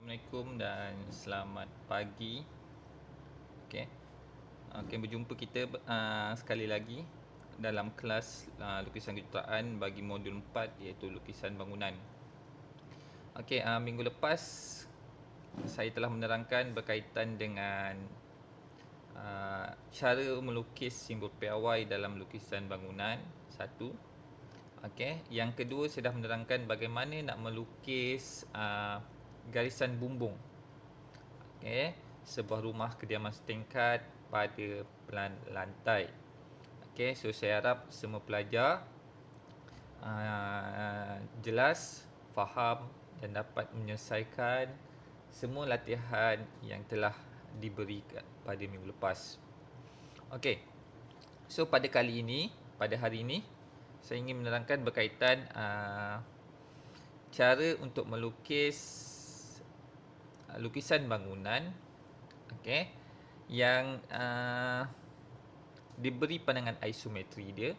Assalamualaikum dan selamat pagi. Okey. Berjumpa kita sekali lagi dalam kelas lukisan kejuruteraan bagi modul 4 iaitu lukisan bangunan. Minggu lepas saya telah menerangkan berkaitan dengan cara melukis simbol piawai dalam lukisan bangunan satu. Yang kedua saya dah menerangkan bagaimana nak melukis garisan bumbung. Sebuah rumah kediaman setingkat pada pelan lantai. So saya harap semua pelajar jelas, faham dan dapat menyelesaikan semua latihan yang telah diberi pada minggu lepas. So pada hari ini saya ingin menerangkan berkaitan cara untuk melukis lukisan bangunan yang diberi pandangan isometri dia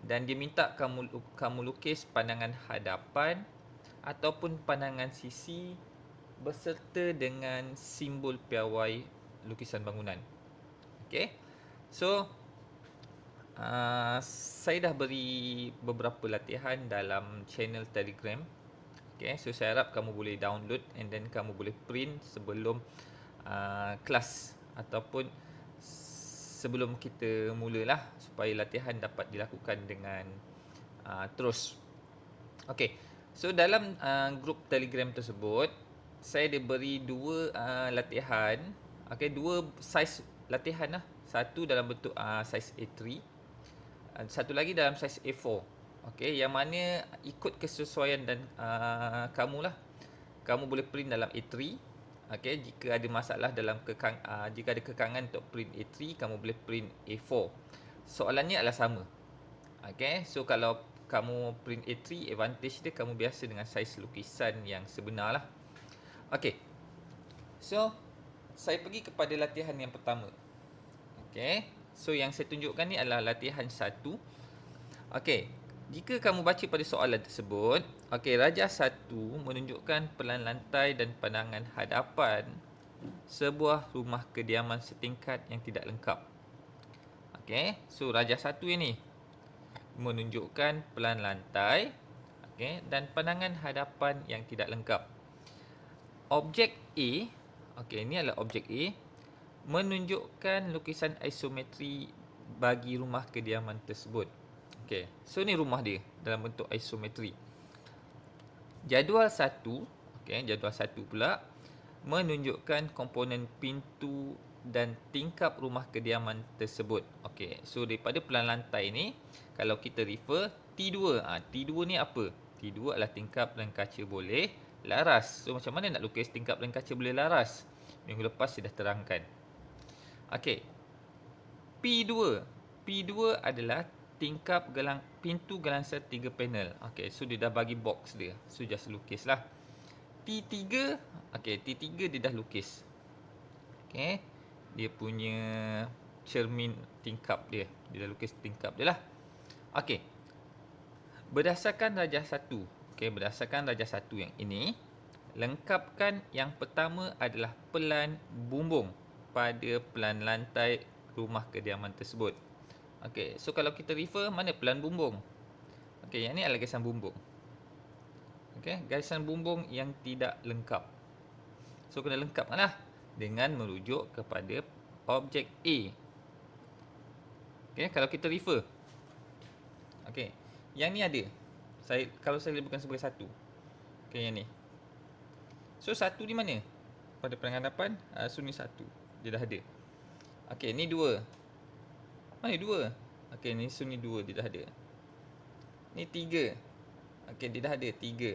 dan dia minta kamu lukis pandangan hadapan ataupun pandangan sisi berserta dengan simbol piawai lukisan bangunan. So saya dah beri beberapa latihan dalam channel Telegram. So saya harap kamu boleh download and then kamu boleh print sebelum kelas ataupun sebelum kita mulalah supaya latihan dapat dilakukan dengan terus. So dalam grup Telegram tersebut saya diberi dua latihan, dua saiz latihan lah. Satu dalam bentuk saiz A3, satu lagi dalam saiz A4. Yang mana ikut kesesuaian dan kamu lah. Kamu boleh print dalam A3. Jika ada masalah dalam jika ada kekangan untuk print A3, kamu boleh print A4. Soalannya adalah sama. So kalau kamu print A3, advantage dia kamu biasa dengan saiz lukisan yang sebenar lah. So saya pergi kepada latihan yang pertama. So yang saya tunjukkan ni adalah latihan 1. Jika kamu baca pada soalan tersebut, rajah 1 menunjukkan pelan lantai dan pandangan hadapan sebuah rumah kediaman setingkat yang tidak lengkap. So rajah 1 ini menunjukkan pelan lantai dan pandangan hadapan yang tidak lengkap. Objek A, ini adalah objek A, menunjukkan lukisan isometri bagi rumah kediaman tersebut. So ni rumah dia dalam bentuk isometri. Jadual 1, jadual 1 pula menunjukkan komponen pintu dan tingkap rumah kediaman tersebut. So daripada pelan lantai ni, kalau kita refer T2, T2 ni apa? T2 adalah tingkap dan kaca boleh laras. So macam mana nak lukis tingkap dan kaca boleh laras? Minggu lepas saya dah terangkan. P2 adalah tingkap pintu galangsa 3 panel. So dia dah bagi box dia. So just lukis lah. T3, T3 dia dah lukis. Dia punya cermin tingkap dia. Dia dah lukis tingkap dia lah. Berdasarkan rajah 1. Berdasarkan rajah 1 yang ini, lengkapkan yang pertama adalah pelan bumbung pada pelan lantai rumah kediaman tersebut. So kalau kita refer, mana pelan bumbung? Yang ni adalah garisan bumbung. Garisan bumbung yang tidak lengkap. So kena lengkapkan lah dengan merujuk kepada objek A. Kalau kita refer, yang ni ada. Kalau saya labelkan sebagai 1. Yang ni. So 1 di mana? Pada pandangan hadapan, so ni 1. Dia dah ada. Ni 2. Mana 2? Ni so ni 2 dia dah ada. Ni 3. Dia dah ada 3.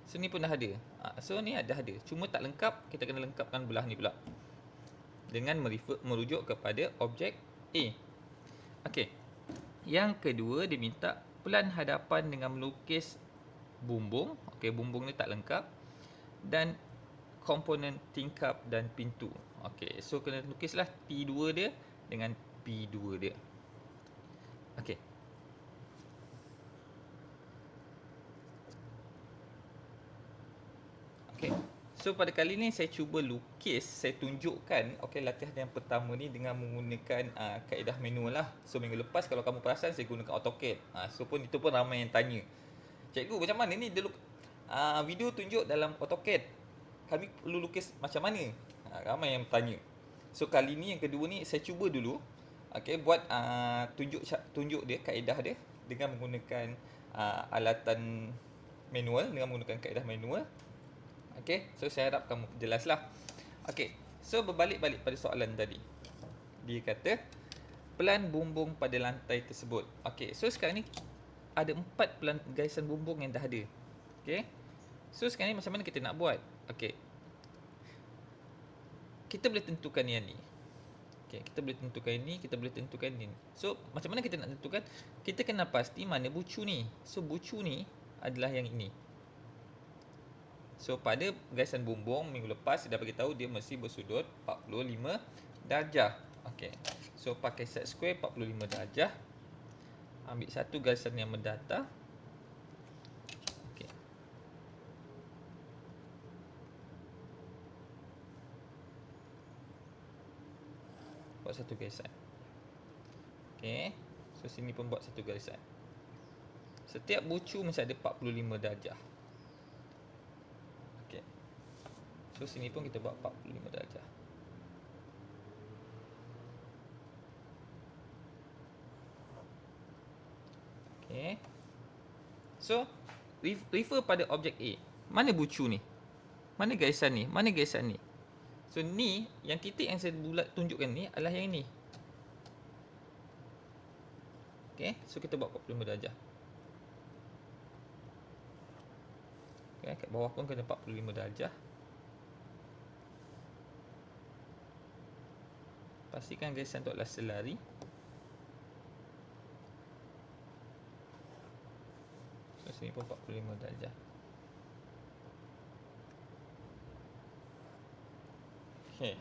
So ni pun dah ada. So ni dah ada. Cuma tak lengkap, kita kena lengkapkan belah ni pula. Dengan merujuk kepada objek A. Yang kedua dia minta pelan hadapan dengan melukis bumbung. Bumbung ni tak lengkap. Dan komponen tingkap dan pintu. So kena lukislah T2 dia dengan P2 dia. So So pada kali ni saya cuba lukis, saya tunjukkan okey latihan yang pertama ni dengan menggunakan kaedah manual lah. So minggu lepas kalau kamu perasan saya gunakan AutoCAD. So pun itu pun ramai yang tanya. Cikgu macam mana ni dia video tunjuk dalam AutoCAD. Kami perlu lukis macam mana? Ramai yang tanya. So kali ni yang kedua ni saya cuba dulu okey buat tunjuk dia kaedah dia dengan menggunakan alatan manual, dengan menggunakan kaedah manual. Okay, so saya harap kamu jelaslah. Okay, so berbalik-balik pada soalan tadi. Dia kata, pelan bumbung pada lantai tersebut. Okay, so sekarang ni ada 4 pelan gaisan bumbung yang dah ada. Okay, so sekarang ni macam mana kita nak buat? Okay, kita boleh tentukan yang ni. Okay, kita boleh tentukan ini, kita boleh tentukan ini. So, macam mana kita nak tentukan? Kita kena pasti mana bucu ni. So, bucu ni adalah yang ini. So pada gaisan bumbung minggu lepas saya dah bagi tahu dia mesti bersudut 45 darjah. Okey. So pakai set square 45 darjah. Ambil satu gaisan yang mendatar. Okey. Buat satu gaisan. Okey. So sini pun buat satu gaisan. Setiap bucu mesti ada 45 darjah. So sini pun kita buat 45 darjah. Okay. So refer pada objek A. Mana bucu ni? Mana gaisan ni? Mana gaisan ni? So ni yang titik yang saya bulat tunjukkan ni adalah yang ni. Okay. So kita buat 45 darjah. Okay. Kat bawah pun kena 45 darjah. Pastikan gaisan tu adalah selari. So sini pun 45 darjah. Okay.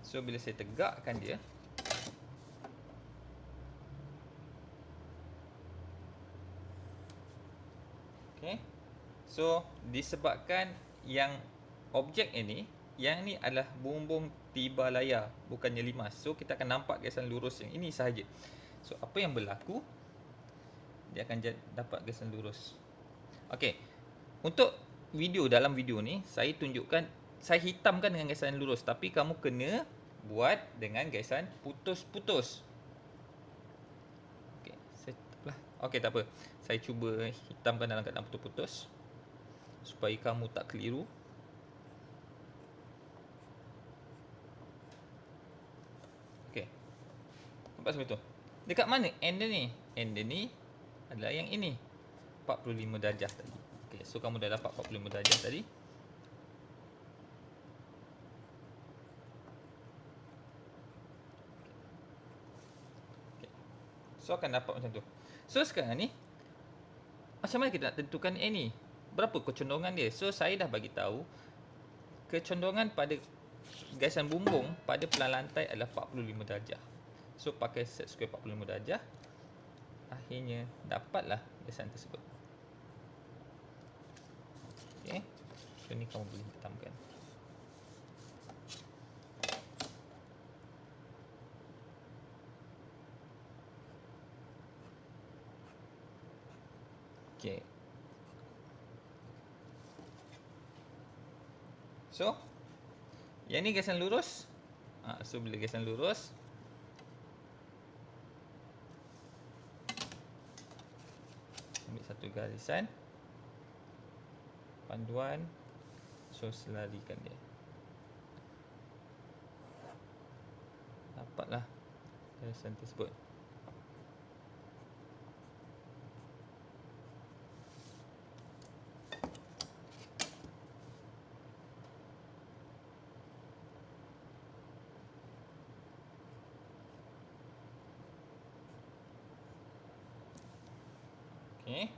So bila saya tegakkan dia, okay. So disebabkan yang objek ini, yang ni adalah bumbung tiba layar, bukannya limas. So kita akan nampak gaisan lurus yang ini sahaja. So apa yang berlaku? Dia akan dapat gaisan lurus. Okey. Untuk dalam video ni saya tunjukkan, saya hitamkan dengan gaisan lurus, tapi kamu kena buat dengan gaisan putus-putus. Okey, okey, tak apa. Saya cuba hitamkan dalam keadaan putus-putus supaya kamu tak keliru. Nampak seperti tu. Dekat mana end dia ni? End dia ni adalah yang ini. 45 darjah tadi. Okey, so kamu dah dapat 45 darjah tadi. Okay. So akan dapat macam tu. So sekarang ni macam mana kita nak tentukan ni? Berapa kecondongan dia? So saya dah bagi tahu kecondongan pada gaisan bumbung pada pelan lantai adalah 45 darjah. So pakai set square 45 darjah. Akhirnya dapatlah gaisan tersebut. Okey. So ni kamu boleh hitamkan. Okey. So yang ni gaisan lurus. So bila gaisan lurus, ambil satu garisan panduan, so selarikan dia, dapatlah garisan tersebut. Okay.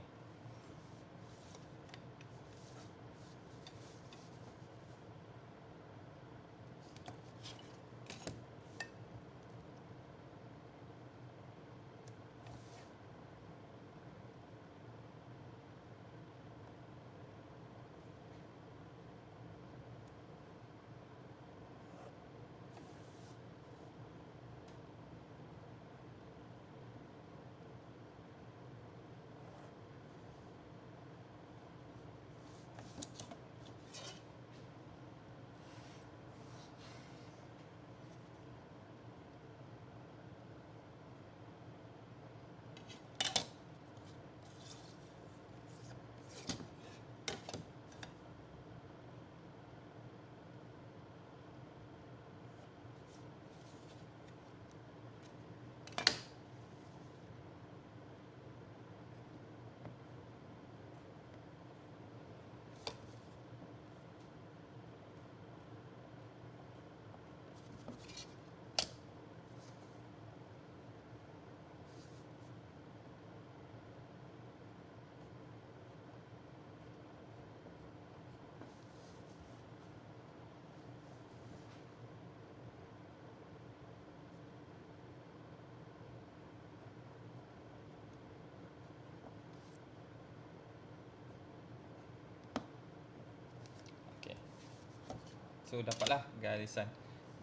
So dapatlah garisan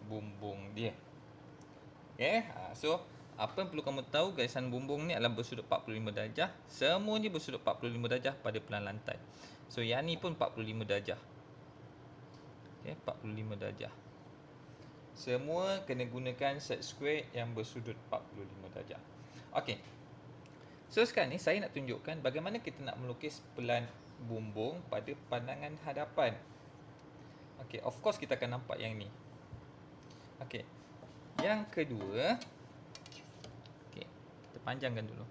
bumbung dia. Okay, so apa yang perlu kamu tahu, garisan bumbung ni adalah bersudut 45 darjah. Semuanya bersudut 45 darjah pada pelan lantai. So yang ni pun 45 darjah. Okay, 45 darjah. Semua kena gunakan set square yang bersudut 45 darjah. Okay, so sekarang ni saya nak tunjukkan bagaimana kita nak melukis pelan bumbung pada pandangan hadapan. Okay, of course kita akan nampak yang ni. Okay, yang kedua, okay, kita panjangkan dulu.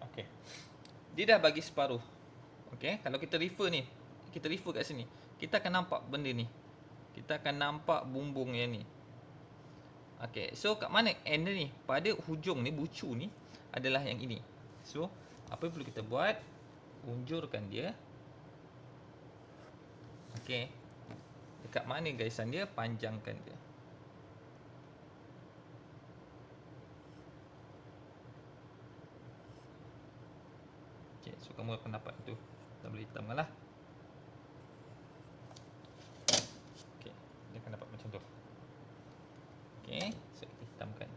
Okay, dia dah bagi separuh. Okay, kalau kita refer ni, kita refer kat sini, kita akan nampak benda ni. Kita akan nampak bumbung yang ni. Okay, so kat mana end ni? Pada hujung ni, bucu ni adalah yang ini. So, apa yang perlu kita buat? Unjurkan dia. Okay, dekat mana garisan dia? Panjangkan dia. Okay, so kamu akan dapat tu. Kita boleh hitamkan lah. Okay, dia akan dapat macam tu. Okay, so kita hitamkan.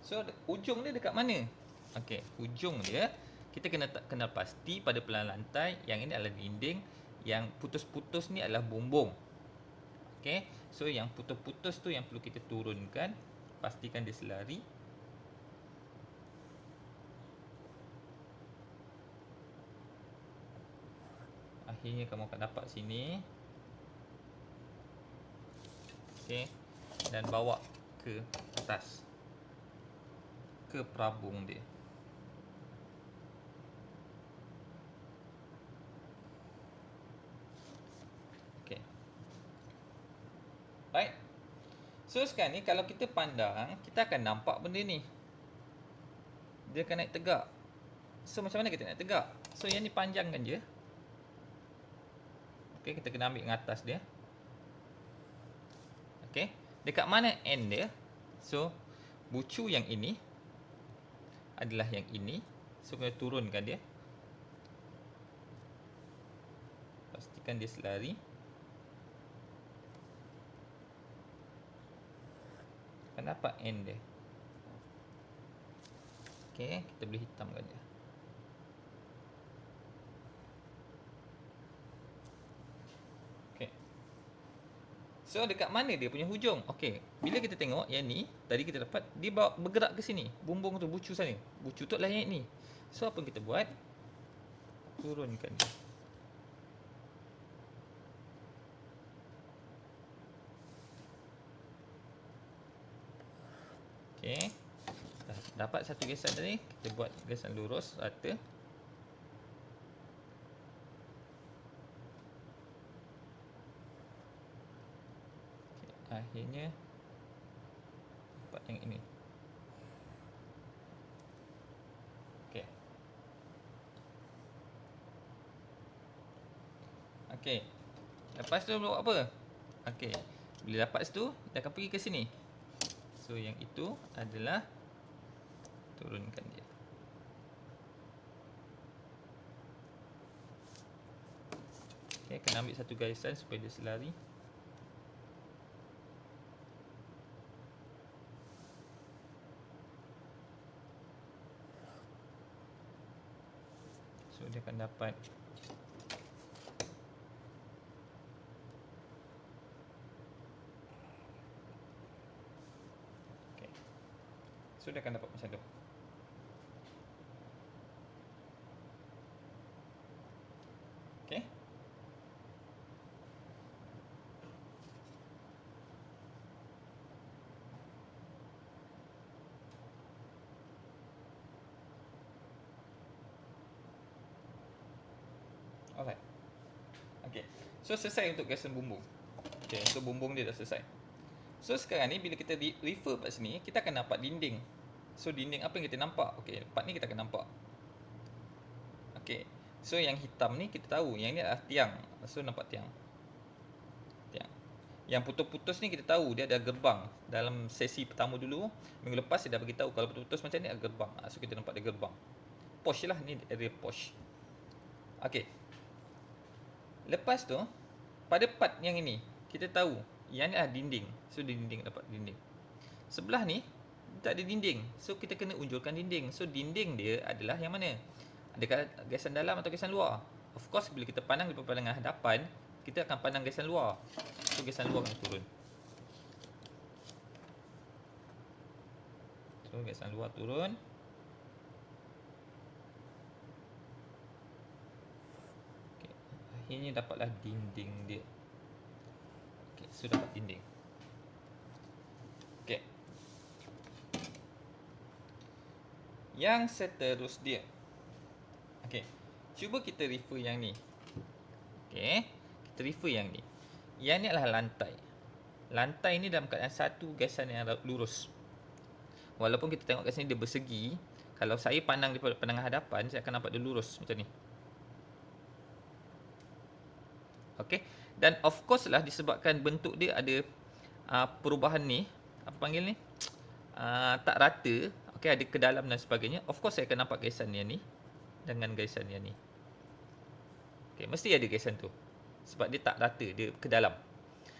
So ujung dia dekat mana? Okay, ujung dia kita kena pasti pada pelan lantai. Yang ini adalah dinding, yang putus-putus ni adalah bumbung. Okay, so yang putus-putus tu yang perlu kita turunkan. Pastikan dia selari. Akhirnya kamu akan dapat sini. Okay, dan bawa ke atas, ke perabung dia. Okay, right. So sekarang ni kalau kita pandang, kita akan nampak benda ni, dia akan naik tegak. So macam mana kita naik tegak? So yang ni panjangkan je. Okay, kita kena ambil dengan atas dia. Okay, dekat mana end dia? So bucu yang ini adalah yang ini. So kena turunkan dia. Pastikan dia selari. Akan dapat end dia. Okay, kita boleh hitamkan dia. Okay, so dekat mana dia punya hujung? Okay, bila kita tengok yang ni, tadi kita dapat dia bergerak ke sini. Bumbung tu, bucu sana. Bucu tu adalah yang ni. So apa yang kita buat? Turunkan dia. Okay, dah dapat satu garisan tadi. Kita buat garisan lurus rata. Okay, akhirnya dapat yang ini. Okay. Okay, lepas tu buat apa? Okay, bila dapat situ, dia akan pergi ke sini. So yang itu adalah turunkan dia. Okay, kena ambil satu garisan supaya dia selari. So dia akan dapat so dia akan dapat macam tu. Okay, alright. Okay, so selesai untuk garisan bumbung. Okay, so bumbung dia dah selesai. So sekarang ni bila kita refer kat sini, kita akan nampak dinding. So dinding apa yang kita nampak? Okay, part ni kita akan nampak. Okay, so yang hitam ni kita tahu, yang ni adalah tiang. So nampak tiang. Tiang. Yang putus-putus ni kita tahu dia ada gerbang. Dalam sesi pertama dulu, minggu lepas saya dah bagi tahu kalau putus-putus macam ni ada gerbang. So kita nampak ada gerbang. Posh lah, ni area posh. Okey. Lepas tu, pada part yang ini, kita tahu yang ni adalah dinding. So dinding, dapat dinding. Sebelah ni tak ada dinding. So kita kena unjurkan dinding. So dinding dia adalah yang mana? Adakah gaisan dalam atau gaisan luar? Of course bila kita pandang daripada pandangan hadapan, kita akan pandang gaisan luar. So gaisan luar kena turun. So gaisan luar turun. Okay. Akhirnya dapatlah dinding dia. Okay, so dapat dinding. Okay. Yang seterusnya. Okay. Cuba kita refer yang ni. Okay. Kita refer yang ni. Yang ni adalah lantai. Lantai ni dalam keadaan satu gaisan yang lurus. Walaupun kita tengok kat sini dia bersegi, kalau saya pandang daripada pandangan hadapan, saya akan nampak dia lurus macam ni. Okay. Dan of course lah disebabkan bentuk dia ada perubahan ni, apa panggil ni, tak rata. Okay, ada ke dalam dan sebagainya. Of course saya akan nampak gaisan yang ni dengan gaisan yang ni. Okay, mesti ada gaisan tu. Sebab dia tak rata, dia ke dalam.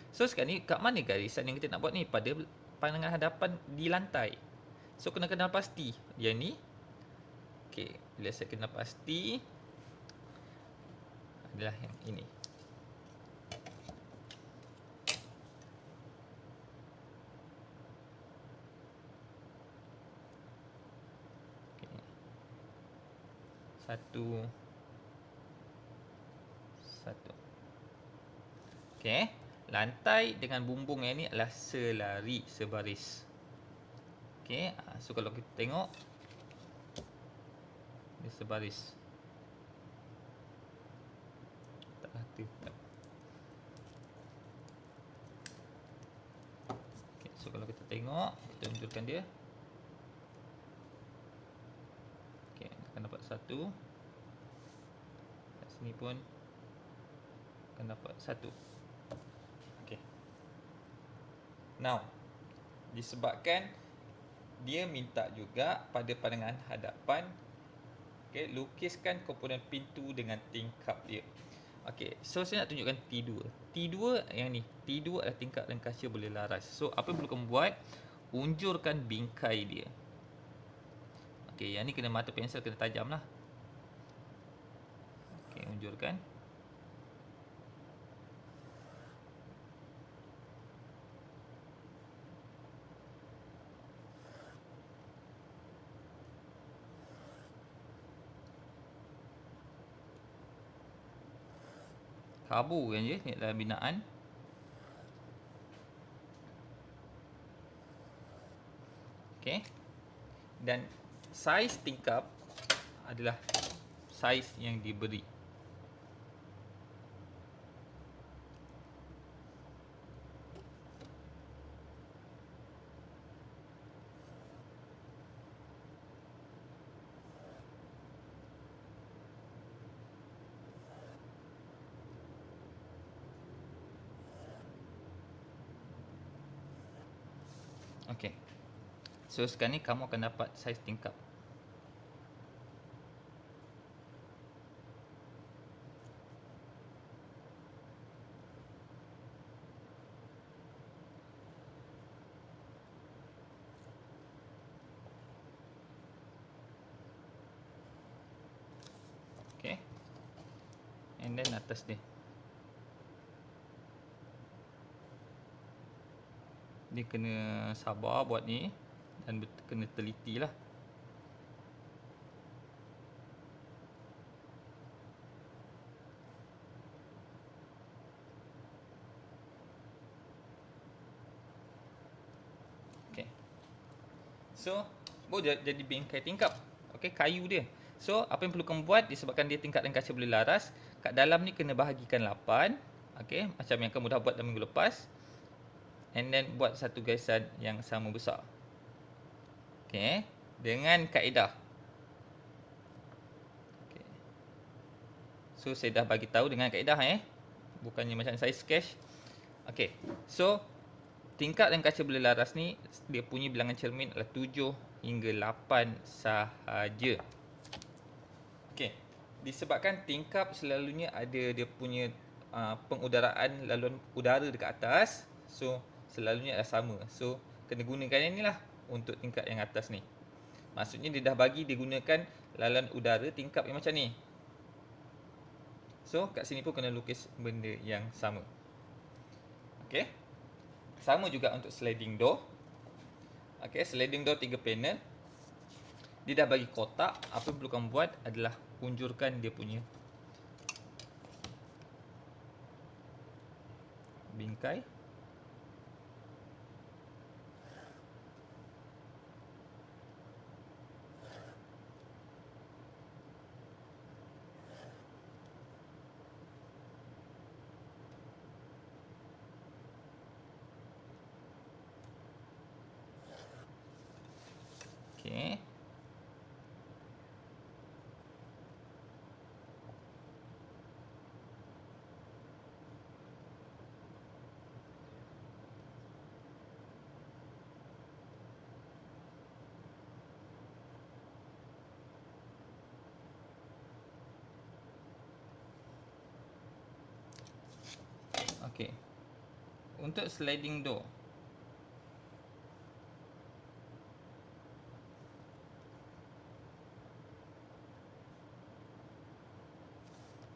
So sekarang ni kat mana garisan yang kita nak buat ni? Pada pandangan hadapan di lantai. So kena kenal pasti yang ni. Okay, bila saya kenal pasti adalah yang ini. Okay. Satu. Okay. Lantai dengan bumbung yang ni adalah selari, sebaris. Okay. So kalau kita tengok, dia sebaris. Tak rata. Okay. So kalau kita tengok, kita unjurkan dia. Okay. Akan dapat satu. Kat sini pun akan dapat satu. Okay. Now, disebabkan dia minta juga pada pandangan hadapan, okay, lukiskan komponen pintu dengan tingkap dia. Okay, so saya nak tunjukkan T2. T2 yang ni, T2 adalah tingkap dan kaca boleh laras. So apa yang perlu kamu buat? Unjurkan bingkai dia. Okay, yang ni kena mata pensel kena tajam lah. Okay, unjurkan. Kabur kan je, ni adalah binaan. Okay. Dan saiz tingkap adalah saiz yang diberi. Okay. So sekarang ni kamu akan dapat saiz tingkap. Okay. And then atas dia. Dia kena sabar buat ni dan kena teliti lah. Okay. So, boleh jadi bingkai tingkap. Okay, kayu dia. So, apa yang perlu kamu buat disebabkan dia tingkap dan kaca boleh laras, kat dalam ni kena bahagikan 8. Okay, macam yang kamu dah buat dalam minggu lepas. And then buat satu gaisan yang sama besar. Okay, dengan kaedah. Okay. So saya dah bagi tahu dengan kaedah bukannya macam saya sketch. Okey. So, tingkap dan kaca berlaras ni dia punya bilangan cermin adalah 7 hingga 8 sahaja. Okey. Disebabkan tingkap selalunya ada dia punya pengudaraan laluan udara dekat atas, so selalunya adalah sama. So, kena gunakan yang ni lah untuk tingkap yang atas ni. Maksudnya dia dah bagi dia gunakan laluan udara tingkap yang macam ni. So, kat sini pun kena lukis benda yang sama. Okey. Sama juga untuk sliding door. Okey, sliding door 3 panel. Dia dah bagi kotak, apa yang perlu kamu buat adalah unjurkan dia punya bingkai. Okey. Okey. Untuk sliding door,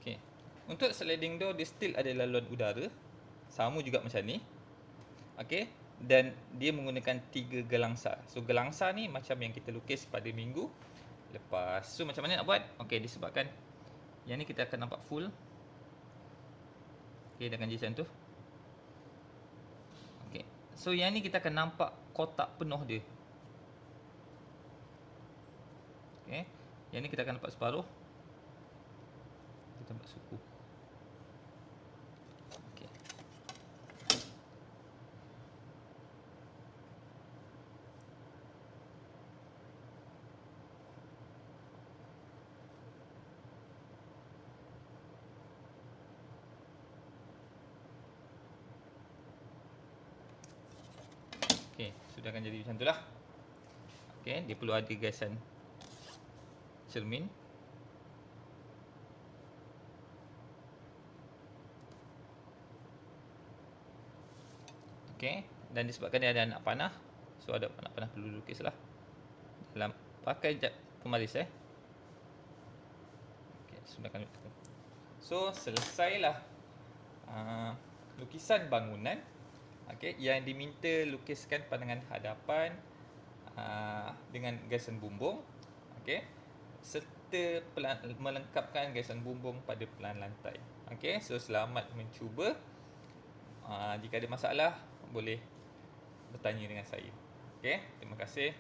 okey. Untuk sliding door dia still ada laluan udara. Sama juga macam ni. Okey. Dan dia menggunakan 3 gelangsa. So gelangsa ni macam yang kita lukis pada minggu lepas. So macam mana nak buat? Okey, disebabkan yang ni kita akan nampak full. Okey, dengan macam tu. Okey. So yang ni kita akan nampak kotak penuh dia. Okey. Yang ni kita akan nampak separuh. Kita nampak suku. Okey. Okey, sudah akan jadi macam tu lah. Okey, dia perlu ada gasan cermin. Okey, dan disebabkan dia ada anak panah, so ada anak panah perlu lukis lah. Dalam pakai jap pemaris Okey, sudah akan lukis. So, selesailah lukisan bangunan. Okey, yang diminta lukiskan pandangan hadapan dengan garisan bumbung. Okey, serta melengkapkan garisan bumbung pada pelan lantai. Okey, so selamat mencuba. Jika ada masalah boleh bertanya dengan saya. Okey, terima kasih.